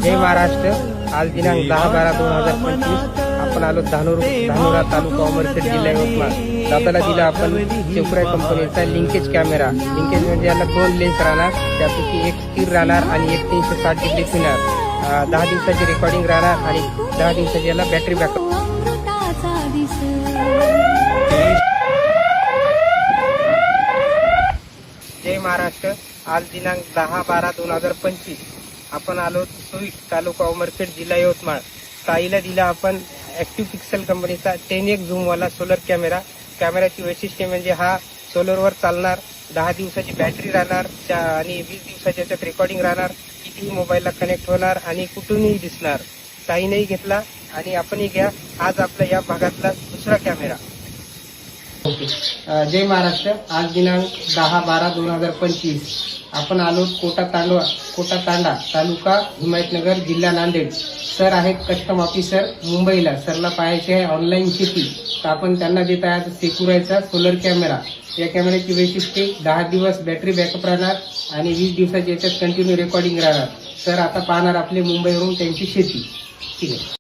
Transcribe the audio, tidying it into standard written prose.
जय महाराष्ट्र। आज दिनांक 10/12/2025 आपण आलो धानोरा तालुका उमरखेड जिल्हा यवतमाळ। दादाला दिला आपण सेकुराय कंपनीचा लिंकेज कॅमेरा। लिंकेज म्हणजे याला 2 लेन्स राहणार, त्यापैकी एक स्थिर राहणार आणि एक 360 डिग्री फिरणार। 10 दिवसाची रेकॉर्डिंग राहणार आणि 10 दिवसाची याला बॅटरी बॅकअप। जय महाराष्ट्र। आज दिनांक 10/12/2025 आपण आलो सुई तालुका उमरखेड जिल्हा यवतमाळ। ताईला दिला आपण ऍक्टिव्ह पिक्सल कंपनीचा 10x झूम वाला सोलर कॅमेरा। कॅमेऱ्याची वैशिष्ट्य म्हणजे हा सोलरवर चालणार, 10 दिवसाची बॅटरी राहणार आणि 20 दिवसाची याच्यात रेकॉर्डिंग राहणार। कितीही मोबाईलला कनेक्ट होणार आणि कुठूनही दिसणार। ताईनेही घेतला आणि आपणही घ्या। आज आपल्या या भागातला दुसरा कॅमेरा। जय महाराष्ट्र। आज दिनांक 10/12/2025 आपण आलो कोटा तांडा तालुका हिमायतनगर जिल्हा नांदेड। सर आहेत कस्टम ऑफिसर मुंबईला। सरला पाहायचे आहे ऑनलाईन शेती, तर आपण त्यांना देत आहे सेकुरायचा सोलर कॅमेरा। या कॅमेऱ्याची वैशिष्ट्ये 10 दिवस बॅटरी बॅकअप राहणार आणि 20 दिवसाची याच्यात कंटिन्यू रेकॉर्डिंग राहणार। सर आता पाहणार आपले मुंबईवरून त्यांची शेती। ठीक आहे।